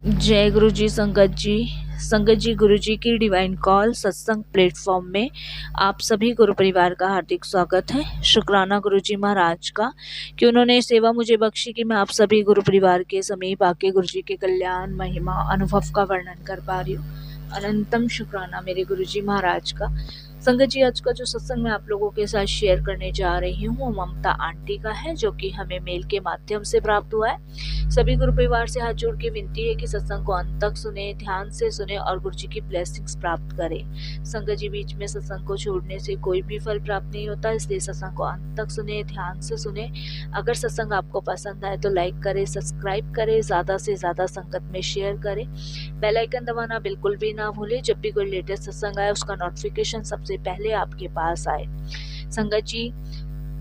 जय गुरु जी। संगत जी गुरु जी की डिवाइन कॉल सत्संग प्लेटफॉर्म में आप सभी गुरु परिवार का हार्दिक स्वागत है। शुक्राना गुरु जी महाराज का कि उन्होंने सेवा मुझे बख्शी कि मैं आप सभी गुरु परिवार के समीप आके गुरु जी के कल्याण महिमा अनुभव का वर्णन कर पा रही हूँ। अनंतम शुक्राना मेरे गुरु जी महाराज का। संगत जी, आज का जो सत्संग मैं आप लोगों के साथ शेयर करने जा रही हूँ वो ममता आंटी का है, जो कि हमें मेल के माध्यम से प्राप्त हुआ है। सभी गुरु परिवार से हाथ जोड़ के विनती है कि सत्संग को अंत तक सुने, ध्यान से सुने और गुरु जी की ब्लेसिंग्स प्राप्त करें। संगत जी, बीच में सत्संग को छोड़ने से कोई भी फल प्राप्त नहीं होता, इसलिए सत्संग को अंत तक सुने, ध्यान से सुने। अगर सत्संग आपको पसंद आए तो लाइक करें, सब्सक्राइब करें, ज्यादा से ज्यादा संगत में शेयर करें। बेल आइकन दबाना बिल्कुल भी ना भूलें, जब भी कोई लेटेस्ट सत्संग आए उसका नोटिफिकेशन सबसे पहले आपके पास आए। संगत जी,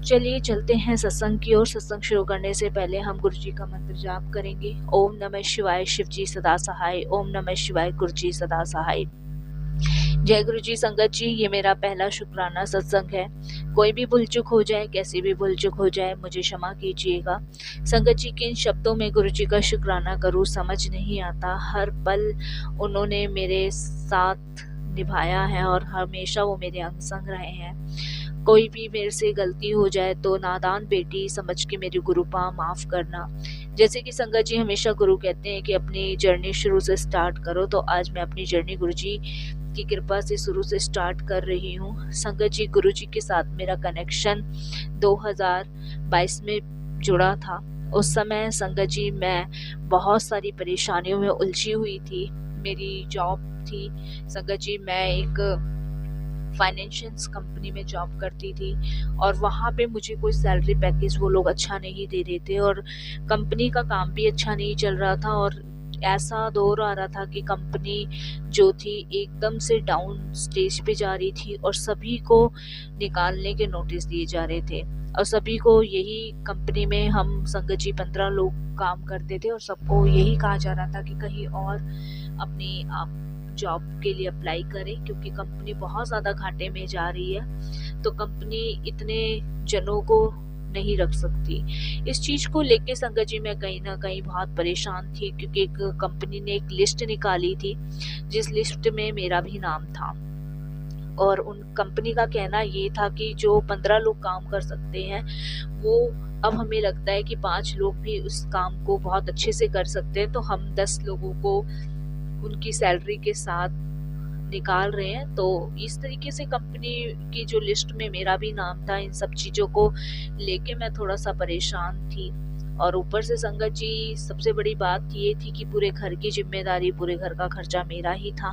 चलिए चलते हैं सत्संग की ओर। सत्संग शुरू करने से पहले हम गुरु जी का मंत्र जाप करेंगे। ओम नमः शिवाय, शिव जी सदा सहाय। ओम नमः शिवाय, गुरु जी सदा सहाय। जय गुरु जी। संगत जी, ये मेरा पहला शुक्राना सत्संग है। कोई भी भूल चूक हो जाए, कैसी भी भूल चूक हो जाए, मुझे क्षमा कीजिएगा। संगत जी, किन शब्दों में गुरु जी का शुक्राना करूं समझ नहीं आता। हर पल उन्होंने मेरे साथ निभाया है और हमेशा वो मेरे अंग संग रहे हैं। कोई भी मेरे से गलती हो जाए तो नादान बेटी समझ के मेरी गुरुपा माफ करना। जैसे कि संगत जी हमेशा गुरु कहते हैं कि अपनी जर्नी शुरू से स्टार्ट करो, तो आज मैं अपनी जर्नी गुरु जी की कृपा से शुरू से स्टार्ट कर रही हूँ। संगत जी, गुरु जी के साथ मेरा कनेक्शन 2022 में जुड़ा था। उस समय संगत जी मैं बहुत सारी परेशानियों में उलझी हुई थी। मेरी जॉब थी संगत जी, मैं एक फाइनेंशियल कंपनी में जॉब करती थी और वहाँ पे मुझे कोई सैलरी पैकेज वो लोग अच्छा नहीं दे रहे थे और कंपनी का काम भी अच्छा नहीं चल रहा था और ऐसा दौर आ रहा था कि कंपनी जो थी एकदम से डाउन स्टेज पे जा रही थी और सभी को निकालने के नोटिस दिए जा रहे थे। और सभी को यही कंपनी में हम संगत जी 15 लोग काम करते थे और सबको यही कहा जा रहा था कि कहीं और अपनी आप जॉब के लिए अप्लाई करें, क्योंकि कंपनी बहुत ज़्यादा घाटे में जा रही है, तो कंपनी इतने जनों को नहीं रख सकती। इस चीज़ को लेके संगत जी मैं कहीं ना कहीं बहुत परेशान थी, क्योंकि एक कंपनी ने एक लिस्ट निकाली थी जिस लिस्ट में मेरा भी नाम था और उन कंपनी का कहना ये था कि जो 15 लोग काम कर सकते हैं वो अब हमें लगता है कि 5 लोग भी उस काम को बहुत अच्छे से कर सकते हैं, तो हम 10 लोगों को उनकी सैलरी के साथ निकाल रहे हैं। तो इस तरीके से कंपनी की जो लिस्ट में मेरा भी नाम था, इन सब चीज़ों को लेके मैं थोड़ा सा परेशान थी। और ऊपर से संगत जी सबसे बड़ी बात ये थी कि पूरे घर की जिम्मेदारी, पूरे घर का खर्चा मेरा ही था,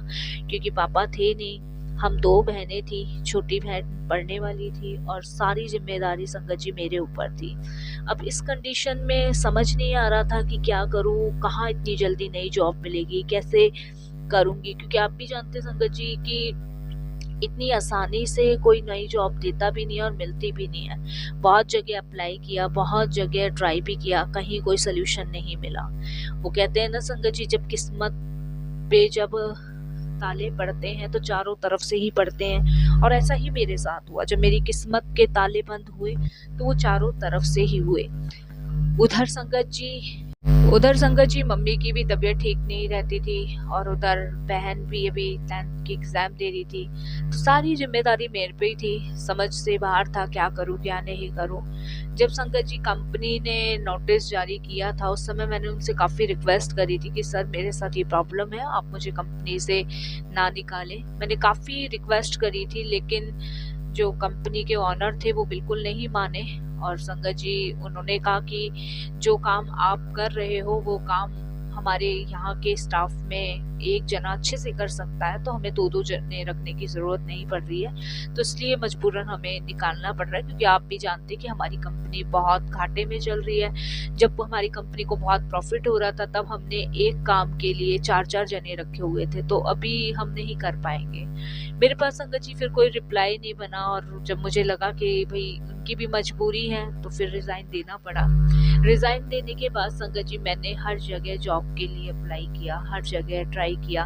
क्योंकि पापा थे नहीं। हम 2 बहनें थी, छोटी बहन पढ़ने वाली थी और सारी जिम्मेदारी संगत जी मेरे ऊपर थी। अब इस कंडीशन में समझ नहीं आ रहा था कि क्या करूं, कहाँ इतनी जल्दी नई जॉब मिलेगी, कैसे करूंगी, क्योंकि आप भी जानते संगत जी कि इतनी आसानी से कोई नई जॉब देता भी नहीं है और मिलती भी नहीं है। बहुत जगह अप्लाई किया, बहुत जगह ट्राई भी किया, कहीं कोई सोल्यूशन नहीं मिला। वो कहते हैं ना संगत जी, जब किस्मत पे जब ताले पड़ते हैं तो चारों तरफ से ही पड़ते हैं, और ऐसा ही मेरे साथ हुआ। जब मेरी किस्मत के ताले बंद हुए तो वो चारों तरफ से ही हुए। उधर संगत जी मम्मी की भी तबीयत ठीक नहीं रहती थी और उधर बहन भी अभी 10th की एग्जाम दे रही थी, तो सारी जिम्मेदारी मेरे पे ही थी। समझ से बाहर था क्या करूं क्या नहीं करूं। जब संगत जी कंपनी ने नोटिस जारी किया था, उस समय मैंने उनसे काफ़ी रिक्वेस्ट करी थी कि सर मेरे साथ ये प्रॉब्लम है, आप मुझे कंपनी से ना निकालें। मैंने काफ़ी रिक्वेस्ट करी थी, लेकिन जो कंपनी के ऑनर थे वो बिल्कुल नहीं माने। और संगत जी उन्होंने कहा कि जो काम आप कर रहे हो वो काम हमारे यहाँ के स्टाफ में एक जना अच्छे से कर सकता है, तो हमें 2-2 जने रखने की ज़रूरत नहीं पड़ रही है। तो इसलिए मजबूरन हमें निकालना पड़ रहा है, क्योंकि आप भी जानते हैं कि हमारी कंपनी बहुत घाटे में चल रही है। जब हमारी कंपनी को बहुत प्रॉफिट हो रहा था तब हमने एक काम के लिए 4-4 जने रखे हुए थे, तो अभी हम नहीं कर पाएंगे। मेरे पास संगत जी फिर कोई रिप्लाई नहीं बना और जब मुझे लगा कि भाई उनकी भी मजबूरी है तो फिर रिज़ाइन देना पड़ा। रिज़ाइन देने के बाद संगत जी मैंने हर जगह जॉब के लिए अप्लाई किया, हर जगह ट्राई किया,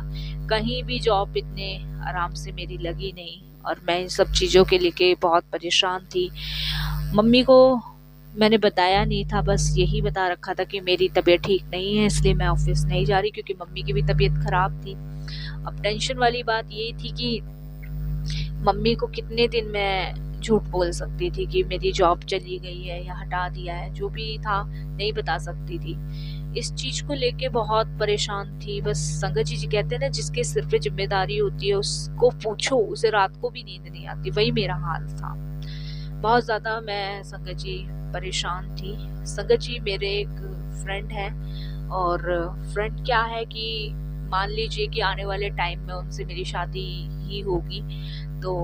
कहीं भी जॉब इतने आराम से मेरी लगी नहीं और मैं इन सब चीज़ों के लेके बहुत परेशान थी। मम्मी को मैंने बताया नहीं था, बस यही बता रखा था कि मेरी तबीयत ठीक नहीं है इसलिए मैं ऑफिस नहीं जा रही, क्योंकि मम्मी की भी तबीयत खराब थी। अब टेंशन वाली बात ये थी कि मम्मी को कितने दिन मैं झूठ बोल सकती थी कि मेरी जॉब चली गई है या हटा दिया है, जो भी था नहीं बता सकती थी। इस चीज को लेके बहुत परेशान थी। बस संगत जी कहते हैं ना, जिसके सिर पे जिम्मेदारी होती है उसको पूछो, उसे रात को भी नींद नहीं आती। वही मेरा हाल था। बहुत ज्यादा मैं संगत जी परेशान थी। संगत जी मेरे एक फ्रेंड है, और फ्रेंड क्या है कि मान लीजिए कि आने वाले टाइम में उनसे मेरी शादी ही होगी। तो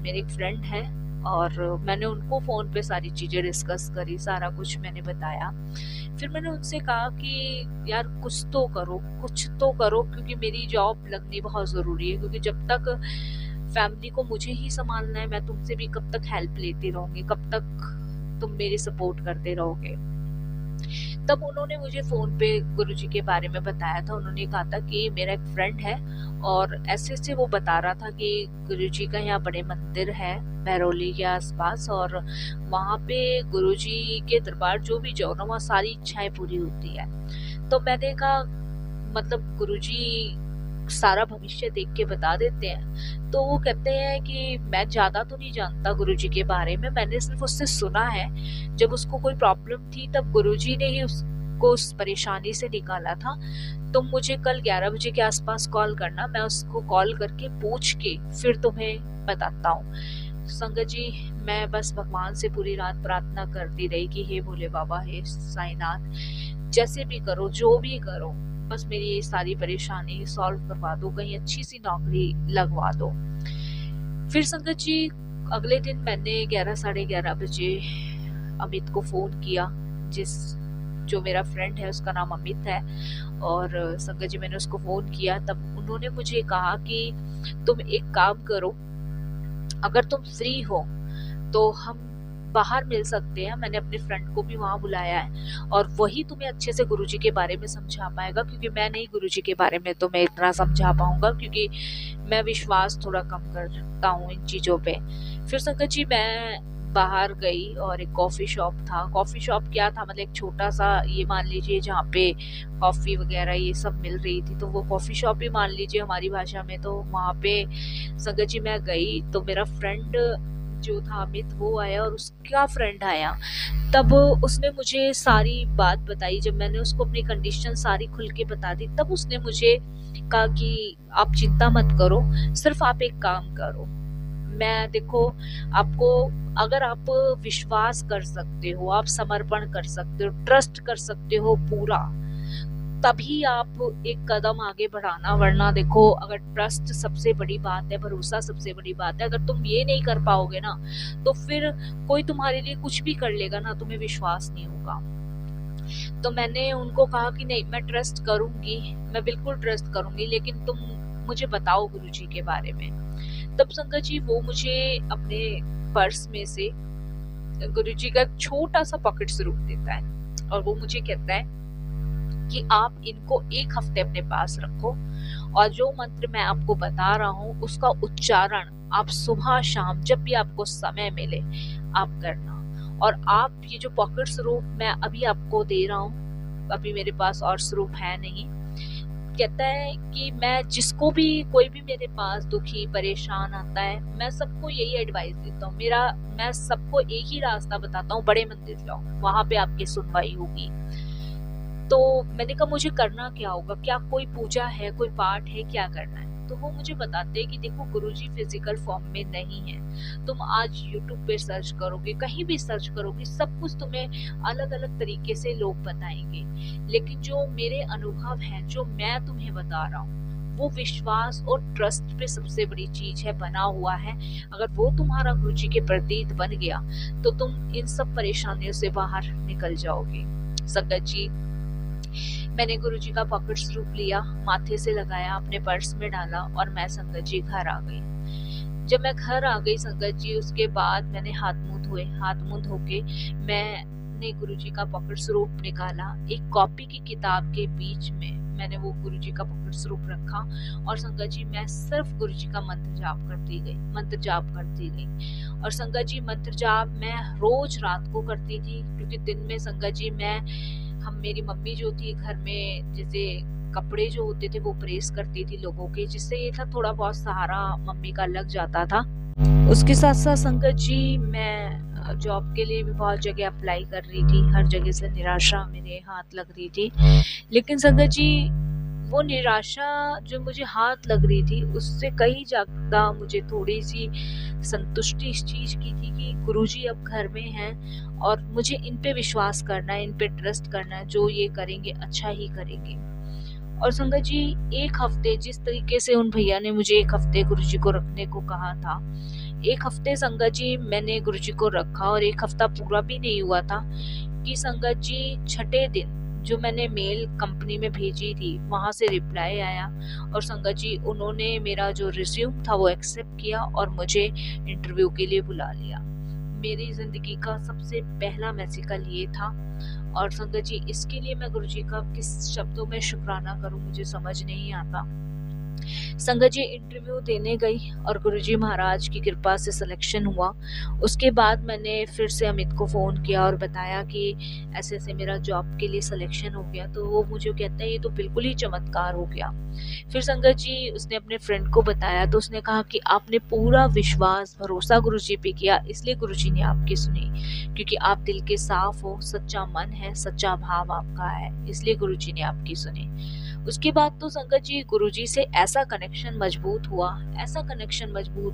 मेरे एक फ्रेंड है और मैंने उनको फ़ोन पे सारी चीज़ें डिस्कस करी, सारा कुछ मैंने बताया। फिर मैंने उनसे कहा कि यार कुछ तो करो, कुछ तो करो, क्योंकि मेरी जॉब लगनी बहुत ज़रूरी है। क्योंकि जब तक फैमिली को मुझे ही संभालना है, मैं तुमसे भी कब तक हेल्प लेती रहूँगी, कब तक तुम मेरी सपोर्ट करते रहोगे। तब उन्होंने मुझे फ़ोन पे गुरुजी के बारे में बताया था। उन्होंने कहा था कि मेरा एक फ्रेंड है और ऐसे वो बता रहा था कि गुरुजी का यहाँ बड़े मंदिर है महरौली के आसपास, और वहाँ पे गुरुजी के दरबार जो भी जाओ ना, वहाँ सारी इच्छाएं पूरी होती है। तो मैंने कहा मतलब गुरुजी सारा भविष्य देख के बता देते हैं। तो वो कहते हैं कि मैं ज्यादा तो नहीं जानता गुरुजी के बारे में, मैंने सिर्फ उससे सुना है जब उसको कोई प्रॉब्लम थी तब गुरुजी ने ही उसको उस परेशानी से निकाला था। तुम मुझे कल 11 बजे के आसपास कॉल करना, मैं उसको कॉल करके पूछ के फिर तुम्हें बताता हूँ। संगत जी मैं बस भगवान से पूरी रात प्रार्थना करती रही कि हे भोले बाबा, हे साईनाथ, जैसे भी करो, जो भी करो, बस मेरी ये सारी परेशानी सॉल्व करवा दो, कहीं अच्छी सी नौकरी लगवा दो। फिर संगत जी अगले दिन मैंने 11 साढ़े 11 बजे अमित को फोन किया, जो मेरा फ्रेंड है उसका नाम अमित है। और संगत जी मैंने उसको फोन किया, तब उन्होंने मुझे कहा कि तुम एक काम करो, अगर तुम फ्री हो तो हम बाहर मिल सकते हैं। मैंने अपने फ्रेंड को भी वहां बुलाया है और वही तुम्हें अच्छे से गुरुजी के बारे में समझा पाएगा, क्योंकि मैं नहीं गुरुजी के बारे में तुम्हें इतना समझा पाऊंगा, क्योंकि मैं विश्वास थोड़ा कम करता हूँ इन चीजों पे। फिर संगत जी मैं बाहर गई और एक कॉफी शॉप था। कॉफी शॉप क्या था, मतलब एक छोटा सा, ये मान लीजिए जहाँ पे कॉफी वगैरह ये सब मिल रही थी, तो वो कॉफी शॉप भी मान लीजिए हमारी भाषा में। तो वहाँ पे संगत जी मैं गई तो मेरा फ्रेंड जो था अमित वो आया और उसका फ्रेंड आया। तब उसने मुझे सारी बात बताई। जब मैंने उसको अपनी कंडीशन सारी खुल के बता दी, तब उसने मुझे कहा कि आप चिंता मत करो, सिर्फ आप एक काम करो, मैं देखो आपको, अगर आप विश्वास कर सकते हो, आप समर्पण कर सकते हो, ट्रस्ट कर सकते हो पूरा, तभी आप एक कदम आगे बढ़ाना। वरना देखो, अगर ट्रस्ट सबसे बड़ी बात है, भरोसा सबसे बड़ी बात है, अगर तुम ये नहीं कर पाओगे ना, तो फिर कोई तुम्हारे लिए कुछ भी कर लेगा ना, तुम्हें विश्वास नहीं होगा। तो मैंने उनको कहा कि नहीं, मैं ट्रस्ट करूंगी, मैं बिल्कुल ट्रस्ट करूंगी, लेकिन तुम मुझे बताओ गुरुजी के बारे में। तब संगत जी वो मुझे अपने पर्स में से गुरुजी का छोटा सा पॉकेट स्वरूप देता है और वो मुझे कहता है कि आप इनको 1 हफ्ते अपने पास रखो, और जो मंत्र मैं आपको बता रहा हूँ उसका उच्चारण आप सुबह शाम जब भी आपको समय मिले आप करना। और आप ये जो पॉकेट स्वरूप मैं अभी आपको दे रहा हूँ, अभी मेरे पास और स्वरूप है नहीं, कहता है कि मैं जिसको भी, कोई भी मेरे पास दुखी परेशान आता है, मैं सबको यही एडवाइस देता हूँ, मैं सबको एक ही रास्ता बताता हूँ, बड़े मंदिर जाओ, वहां पे आपकी सुनवाई होगी। तो मैंने कहा मुझे करना क्या होगा, क्या कोई पूजा है, कोई पाठ है, क्या करना है? तो वो मुझे बताते हैं कि देखो गुरुजी फिजिकल फॉर्म में नहीं है, तुम आज यूट्यूब पे सर्च करोगे, कहीं भी सर्च करोगे, सब कुछ तुम्हें अलग अलग तरीके से लोग बताएंगे, लेकिन जो मेरे अनुभव है, जो मैं तुम्हें बता रहा हूँ, वो विश्वास और ट्रस्ट पे सबसे बड़ी चीज है, बना हुआ है। अगर वो तुम्हारा गुरुजी के प्रति बन गया तो तुम इन सब परेशानियों से बाहर निकल जाओगे। संगत जी मैंने गुरुजी का पॉकेट स्वरूप लिया, माथे से लगाया, अपने पर्स में डाला और मैं संगत जी घर आ गई। जब मैं घर आ गई संगत जी, उसके बाद मैंने हाथ मुंह धोए, हाथ मुंह धो के मैंने गुरुजी का पॉकेट स्वरूप निकाला, एक कॉपी की किताब के बीच में मैंने वो गुरुजी का पवित्र स्वरूप रखा और संगत जी मैं सिर्फ गुरुजी का मंत्र जाप करती गई। और संगत जी मंत्र जाप मैं रोज रात को करती थी, क्योंकि दिन में संगत जी मेरी मम्मी जो थी घर में जैसे कपड़े जो होते थे वो प्रेस करती थी लोगों के, जिससे ये था थोड़ा बहुत सहारा मम्मी का लग जाता था। उसके साथ साथ संगत जी मैं जॉब के लिए भी बहुत जगह अप्लाई कर रही थी, हर जगह से निराशा मेरे हाथ लग रही थी। लेकिन संगत जी वो निराशा जो मुझे हाथ लग रही थी उससे कहीं ज्यादा मुझे थोड़ी सी संतुष्टि इस चीज की थी कि गुरुजी अब घर में हैं और मुझे इन पे विश्वास करना है, इन पे ट्रस्ट करना है, जो ये करेंगे अच्छा ही करेंगे। और संगत जी एक हफ्ते जिस तरीके से उन भैया ने मुझे एक हफ्ते गुरुजी को रखने को कहा था, एक हफ्ते संगत जी मैंने गुरुजी को रखा और एक हफ्ता पूरा भी नहीं हुआ था कि संगत जी छठे दिन जो मैंने मेल कंपनी में भेजी थी वहां से रिप्लाई आया और संगत जी उन्होंने मेरा जो रिज्यूम था वो एक्सेप्ट किया और मुझे इंटरव्यू के लिए बुला लिया। मेरी जिंदगी का सबसे पहला मैजिकल ये था। और संगत जी इसके लिए मैं गुरुजी का किस शब्दों में शुक्राना करूं मुझे समझ नहीं आता। संगत जी इंटरव्यू देने गई और गुरुजी महाराज की कृपा से सिलेक्शन हुआ। उसके बाद मैंने फिर से अमित को फ़ोन किया और बताया कि ऐसे ऐसे मेरा जॉब के लिए सिलेक्शन हो गया। तो वो मुझे कहता है ये तो बिल्कुल ही चमत्कार हो गया। फिर संगत जी उसने अपने फ्रेंड को बताया तो उसने कहा कि आपने पूरा विश्वास भरोसा गुरुजी पे किया, इसलिए गुरुजी ने आपकी सुनी, क्योंकि आप दिल के साफ हो, सच्चा मन है, सच्चा भाव आपका है, इसलिए गुरुजी ने आपकी सुनी। उसके बाद तो संगत जी गुरुजी से ऐसा कनेक्शन मजबूत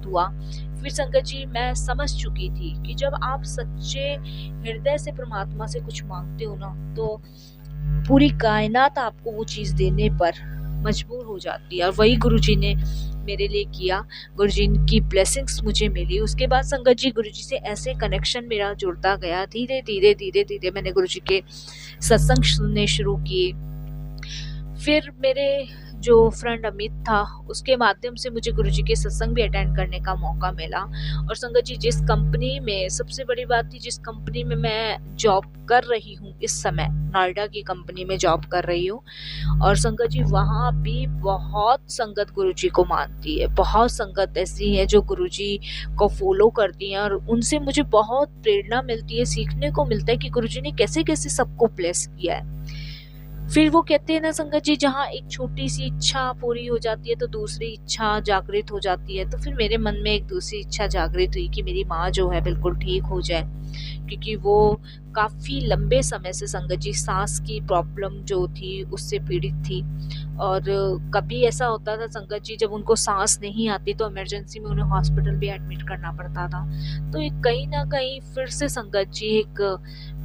हुआ। फिर संगत जी मैं समझ चुकी थी कि जब आप सच्चे हृदय से परमात्मा से कुछ मांगते हो ना, तो पूरी कायनात आपको वो चीज देने पर मजबूर हो जाती है। और वही गुरुजी ने मेरे लिए किया, गुरुजी की ब्लेसिंग्स मुझे मिली। उसके बाद संगत जी गुरुजी से ऐसे कनेक्शन मेरा जुड़ता गया। धीरे धीरे मैंने गुरुजी के सत्संग सुनने शुरू किए। फिर मेरे जो फ्रेंड अमित था उसके माध्यम से मुझे गुरुजी के सत्संग भी अटेंड करने का मौका मिला। और संगत जी जिस कंपनी में, सबसे बड़ी बात थी, जिस कंपनी में मैं जॉब कर रही हूँ इस समय, नोएडा की कंपनी में जॉब कर रही हूँ, और संगत जी वहाँ भी बहुत संगत गुरुजी को मानती है। बहुत संगत ऐसी है जो गुरुजी को फॉलो करती है और उनसे मुझे बहुत प्रेरणा मिलती है, सीखने को मिलता है कि गुरुजी ने कैसे कैसे सबको ब्लेस किया है। फिर वो कहते हैं ना संगत जी, जहाँ एक छोटी सी इच्छा पूरी हो जाती है तो दूसरी इच्छा जागृत हो जाती है। तो फिर मेरे मन में एक दूसरी इच्छा जागृत हुई कि मेरी माँ जो है बिल्कुल ठीक हो जाए, क्योंकि वो काफी लंबे समय से संगत जी सांस की प्रॉब्लम जो थी उससे पीड़ित थी। और कभी ऐसा होता था संगत जी जब उनको सांस नहीं आती तो इमरजेंसी में उन्हें हॉस्पिटल भी एडमिट करना पड़ता था। तो ये कहीं ना कहीं फिर से संगत जी एक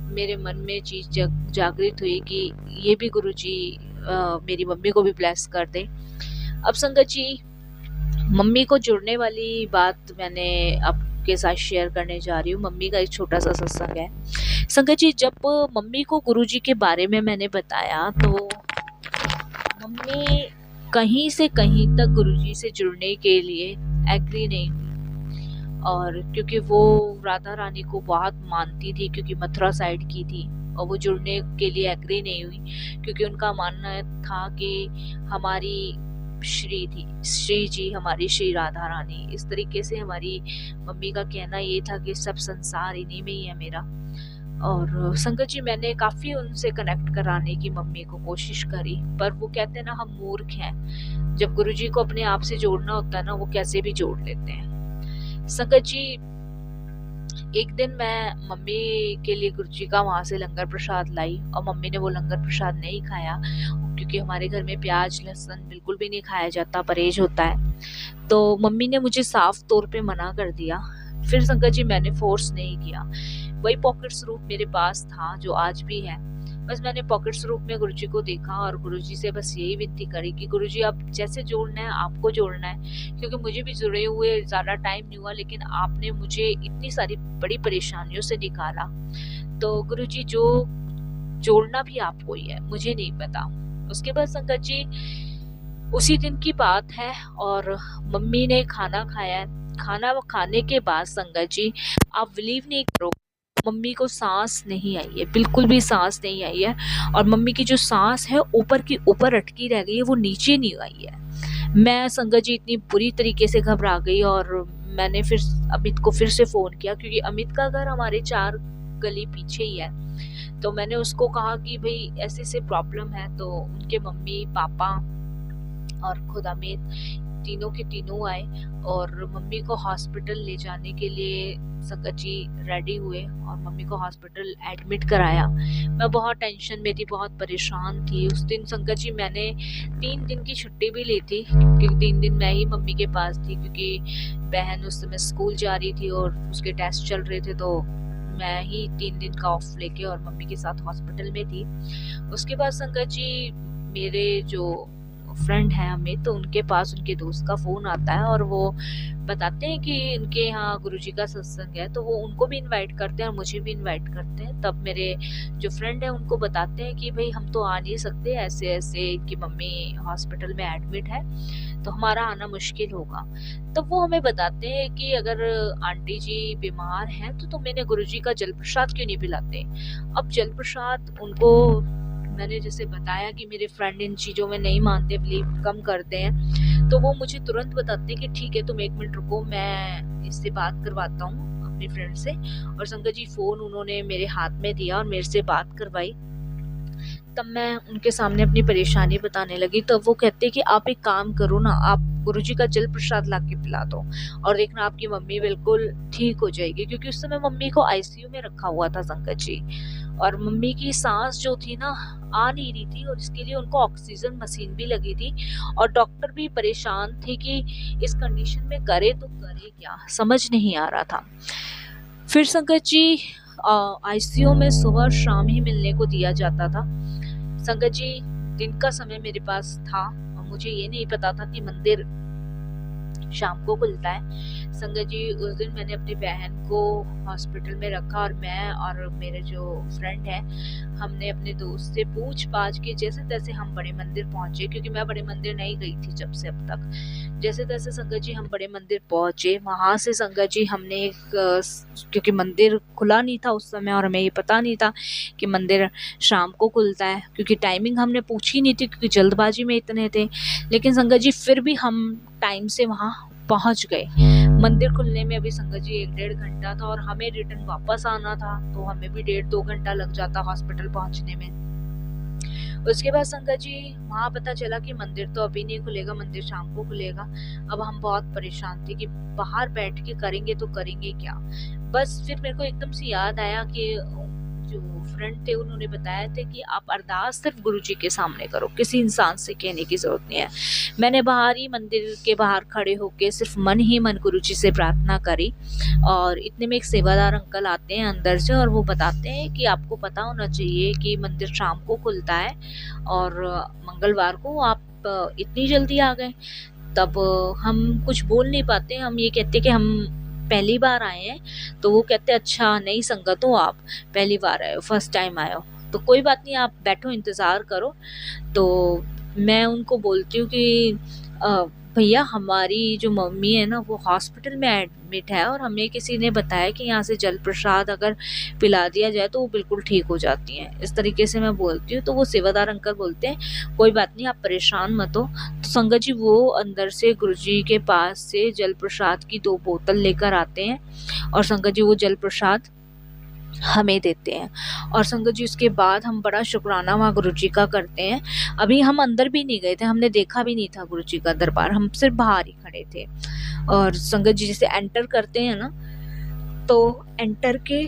मेरे मन में चीज जागृत हुई कि ये भी गुरुजी मेरी मम्मी को भी ब्लेस कर दे। अब संगत जी मम्मी को जुड़ने वाली बात मैंने आपके साथ शेयर करने जा रही हूँ। मम्मी का एक छोटा सा सत्संग है। संगत जी जब मम्मी को गुरुजी के बारे में मैंने बताया तो मम्मी कहीं से कहीं तक गुरुजी से जुड़ने के लिए एग्री नहीं हुई। और क्योंकि वो राधा रानी को बहुत मानती थी, क्योंकि मथुरा साइड की थी, और वो जुड़ने के लिए एग्री नहीं हुई, क्योंकि उनका मानना था कि हमारी श्री जी हमारी श्री राधा रानी, इस तरीके से हमारी मम्मी का कहना ये था कि सब संसार इन्हीं में ही है मेरा। और संगत जी मैंने काफी उनसे कनेक्ट कराने की मम्मी को कोशिश करी, पर वो कहते हैं ना हम मूर्ख हैं, जब गुरुजी को अपने आप से जोड़ना होता है ना वो कैसे भी जोड़ लेते हैं। संगत जी एक दिन मैं मम्मी के लिए गुरुजी का वहां से लंगर प्रसाद लाई और मम्मी ने वो लंगर प्रसाद नहीं खाया, क्योंकि हमारे घर में प्याज लहसुन बिल्कुल भी नहीं खाया जाता, परहेज होता है। तो मम्मी ने मुझे साफ तौर पे मना कर दिया। फिर संगत जी मैंने फोर्स नहीं किया, वही पॉकेट स्वरूप मेरे पास था जो आज भी है। बस मैंने पॉकेट स्वरूप में गुरुजी को देखा और गुरुजी से बस यही विनती करी कि गुरुजी आप जैसे जोड़ना है आपको जोड़ना है, क्योंकि मुझे भी जुड़े हुए ज्यादा टाइम नहीं हुआ, लेकिन आपने मुझे इतनी सारी बड़ी परेशानियों से निकाला, तो गुरुजी जो जोड़ना भी आपको ही है, मुझे नहीं पता। उसके बाद संगत जी उसी दिन की बात है और मम्मी ने खाना खाया। खाना खाने के बाद संगत जी आप बिलीव नहीं करो, मम्मी को सांस नहीं आई है, बिल्कुल भी सांस नहीं आई है। और मम्मी की जो सांस है ऊपर की ऊपर अटकी रह गई है, वो नीचे नहीं आई है। मैं संगत जी इतनी बुरी तरीके से घबरा गई और मैंने फिर अमित को फिर से फ़ोन किया, क्योंकि अमित का घर हमारे 4 गली पीछे ही है। तो मैंने उसको कहा कि भाई ऐसे ऐसे प्रॉब्लम है। तो उनके मम्मी पापा और खुद अमित तीनों के तीनों आए और मम्मी को हॉस्पिटल ले जाने के लिए संगत जी रेडी हुए और मम्मी को हॉस्पिटल एडमिट कराया। मैं बहुत टेंशन में थी, बहुत परेशान थी। उस दिन संगत जी मैंने 3 दिन की छुट्टी भी ली थी, क्योंकि 3 दिन मैं ही मम्मी के पास थी, क्योंकि बहन उस समय स्कूल जा रही थी और उसके टेस्ट चल रहे थे। तो मैं ही 3 दिन का ऑफ लेके और मम्मी के साथ हॉस्पिटल में थी। उसके बाद संगत जी मेरे जो फ्रेंड है अमित, तो उनके पास उनके दोस्त का फ़ोन आता है और वो बताते हैं कि उनके यहाँ गुरुजी का सत्संग है। तो वो उनको भी इनवाइट करते हैं और मुझे भी इनवाइट करते हैं। तब मेरे जो फ्रेंड है उनको बताते हैं कि भाई हम तो आ नहीं सकते, ऐसे ऐसे कि मम्मी हॉस्पिटल में एडमिट है, तो हमारा आना मुश्किल होगा। तब वो हमें बताते हैं कि अगर आंटी जी बीमार हैं तो तुम इन्हें गुरुजी का जल प्रसाद क्यों नहीं पिलाते। अब जल प्रसाद उनको मैंने जैसे बताया कि मेरे फ्रेंड इन चीज़ों में नहीं मानते, बिलीव कम करते हैं। तो वो मुझे तुरंत बताते हैं कि ठीक है तुम 1 मिनट रुको, मैं इससे बात करवाता हूँ अपनी फ्रेंड से। और संगत जी फ़ोन उन्होंने मेरे हाथ में दिया और मेरे से बात करवाई। तब मैं उनके सामने अपनी परेशानी बताने लगी। तब वो कहते कि आप एक काम करो ना, आप गुरुजी का जल प्रसाद ला के पिला दो और देखना आपकी मम्मी बिल्कुल ठीक हो जाएगी। क्योंकि उस समय मम्मी को आईसीयू में रखा हुआ था संगत जी, और मम्मी की सांस जो थी ना आ नहीं रही थी, और इसके लिए उनको ऑक्सीजन मशीन भी लगी थी। और डॉक्टर भी परेशान थे कि इस कंडीशन में करे तो करे क्या, समझ नहीं आ रहा था। फिर संगत जी आईसीयू में सुबह शाम ही मिलने को दिया जाता था। संगत जी दिन का समय मेरे पास था और मुझे ये नहीं पता था कि मंदिर शाम को खुलता है। संगत जी उस दिन मैंने अपनी बहन को हॉस्पिटल में रखा और मैं और मेरे जो फ्रेंड है हमने अपने दोस्त से पूछ पाछ के जैसे तैसे हम बड़े मंदिर पहुंचे, क्योंकि मैं बड़े मंदिर नहीं गई थी जब से अब तक। जैसे तैसे संगत जी हम बड़े मंदिर पहुंचे। वहां से संगत जी हमने क्योंकि मंदिर खुला नहीं था उस समय और हमें ये पता नहीं था कि मंदिर शाम को खुलता है, क्योंकि टाइमिंग हमने पूछी नहीं थी, क्योंकि जल्दबाजी में इतने थे। लेकिन संगत जी फिर भी हम टाइम से वहां पहुंच गए। मंदिर खुलने में अभी संगत जी 1-1.5 घंटा था और हमें रिटर्न वापस आना था, तो हमें भी 1.5-2 घंटा लग जाता हॉस्पिटल पहुंचने में। उसके बाद संगत जी वहाँ पता चला कि मंदिर तो अभी नहीं खुलेगा, मंदिर शाम को खुलेगा। अब हम बहुत परेशान थे कि बाहर बैठ के करेंगे तो करेंगे क्या। बस फिर मेरे को एकदम से याद आया कि जो फ्रेंड थे उन्होंने बताया था कि आप अरदास सिर्फ गुरुजी के सामने करो, किसी इंसान से कहने की जरूरत नहीं है। मैंने बाहर ही मंदिर के बाहर खड़े होके सिर्फ मन ही मन गुरुजी से प्रार्थना करी। और इतने में एक सेवादार अंकल आते हैं अंदर से और वो बताते हैं कि आपको पता होना चाहिए कि मंदिर शाम को खुलता है और मंगलवार को आप इतनी जल्दी आ गए। तब हम कुछ बोल नहीं पाते, हम ये कहते कि हम पहली बार आए हैं। तो वो कहते अच्छा नई संगत हो, आप पहली बार आए हो, फर्स्ट टाइम आए हो, तो कोई बात नहीं आप बैठो इंतज़ार करो। तो मैं उनको बोलती हूँ कि भैया हमारी जो मम्मी है ना वो हॉस्पिटल में एडमिट है और हमें किसी ने बताया कि यहाँ से जल प्रसाद अगर पिला दिया जाए तो वो बिल्कुल ठीक हो जाती हैं। इस तरीके से मैं बोलती हूँ। तो वो सेवादार अंकल बोलते हैं कोई बात नहीं आप परेशान मत हो। तो संगत जी वो अंदर से गुरुजी के पास से जल प्रसाद की 2 बोतल लेकर आते हैं और संगत जी वो जल प्रसाद हमें देते हैं। और संगत जी उसके बाद हम बड़ा शुक्राना वहाँ गुरुजी का करते हैं। अभी हम अंदर भी नहीं गए थे, हमने देखा भी नहीं था गुरुजी का दरबार, हम सिर्फ बाहर ही खड़े थे। और संगत जी जैसे एंटर करते हैं ना, तो एंटर के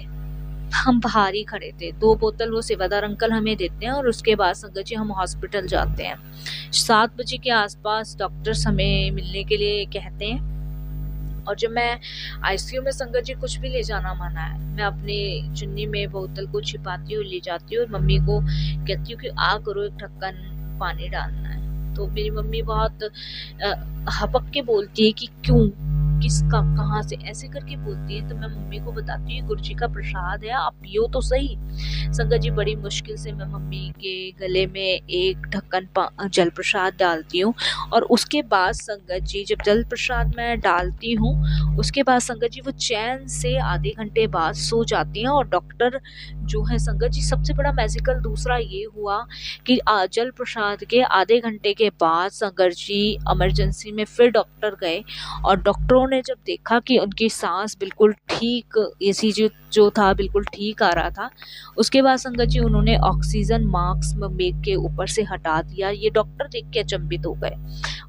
हम बाहर ही खड़े थे। 2 बोतल वो सेवादार अंकल हमें देते हैं और उसके बाद संगत जी हम हॉस्पिटल जाते हैं। 7 बजे के आसपास डॉक्टर्स हमें मिलने के लिए कहते हैं। और जब मैं आईसीयू में संगत जी कुछ भी ले जाना मना है, मैं अपनी चुन्नी में बोतल को छिपाती हूँ, ले जाती हूँ और मम्मी को कहती हूँ कि आ करो एक ढक्कन पानी डालना है। तो मेरी मम्मी बहुत हपक के बोलती है कि क्यों किसका, कहाँ से, ऐसे करके बोलती है। तो मैं मम्मी को बताती हूँ गुरु जी का प्रसाद है, आप पियो तो सही। संगत जी बड़ी मुश्किल से मैं मम्मी के गले में एक ढक्कन जल प्रसाद डालती हूँ, और उसके बाद संगत जी जब जल प्रसाद मैं डालती हूँ, उसके बाद संगत जी वो चैन से आधे घंटे बाद सो जाती हैं। और डॉक्टर जो है संगत जी, सबसे बड़ा मैजिकल दूसरा ये हुआ कि जल प्रसाद के आधे घंटे के बाद संगत जी इमरजेंसी में फिर डॉक्टर गए, और डॉक्टरों ने जब देखा कि उनकी सांस बिल्कुल ठीक, ECG जो था बिल्कुल ठीक आ रहा था, उसके बाद संगत जी उन्होंने ऑक्सीजन मास्क मम्मी के ऊपर से हटा दिया। ये डॉक्टर देख के अचंभित हो गए,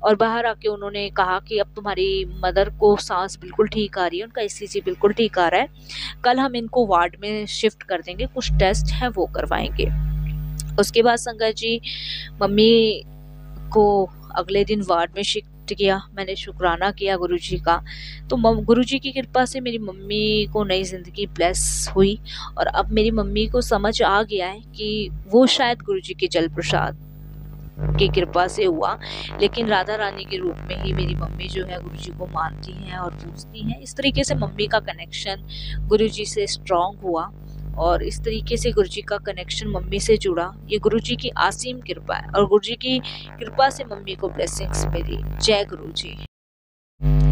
और बाहर आके उन्होंने कहा कि अब तुम्हारी मदर को सांस बिल्कुल ठीक आ रही है, उनका ECG बिल्कुल ठीक आ रहा है, कल हम इनको वार्ड में शिफ्ट कर देंगे, कुछ टेस्ट है वो करवाएंगे। उसके बाद संगत जी मम्मी को अगले दिन वार्ड में शिफ्ट किया। मैंने शुक्राना किया गुरुजी का। तो गुरुजी की कृपा से मेरी मम्मी को नई ज़िंदगी ब्लेस हुई, और अब मेरी मम्मी को समझ आ गया है कि वो शायद गुरुजी के जल प्रसाद की कृपा से हुआ, लेकिन राधा रानी के रूप में ही मेरी मम्मी जो है गुरुजी को मानती हैं और पूजती हैं। इस तरीके से मम्मी का कनेक्शन गुरुजी से स्ट्रॉन्ग हुआ, और इस तरीके से गुरुजी का कनेक्शन मम्मी से जुड़ा। ये गुरुजी की असीम कृपा है, और गुरुजी की कृपा से मम्मी को ब्लेसिंग्स मिली। जय गुरुजी।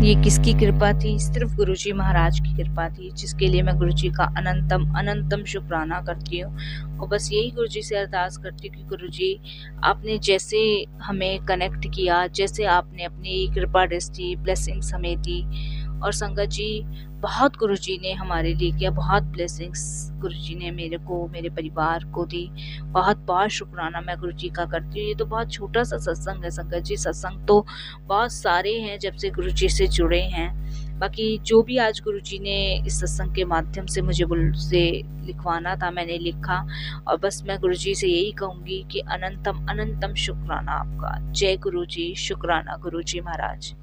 ये किसकी कृपा थी? सिर्फ गुरुजी महाराज की कृपा थी, जिसके लिए मैं गुरुजी का अनंतम अनंतम शुक्राना करती हूँ। और बस यही गुरुजी से अरदास करती हूँ कि गुरुजी आपने जैसे हमें कनेक्ट किया, जैसे आपने अपनी कृपा दृष्टि ब्लेसिंग्स हमें दी, और संगत जी बहुत गुरुजी ने हमारे लिए किया, बहुत ब्लेसिंग्स गुरुजी ने मेरे को, मेरे परिवार को दी। बहुत बहुत शुक्राना मैं गुरुजी का करती हूँ। ये तो बहुत छोटा सा सत्संग है संगत जी, सत्संग तो बहुत सारे हैं जब से गुरुजी से जुड़े हैं। बाकी जो भी आज गुरुजी ने इस सत्संग के माध्यम से मुझे से लिखवाना था, मैंने लिखा, और बस मैं गुरुजी से यही कहूँगी कि अनंतम अनंतम शुक्राना आपका। जय गुरुजी, शुक्राना गुरुजी महाराज।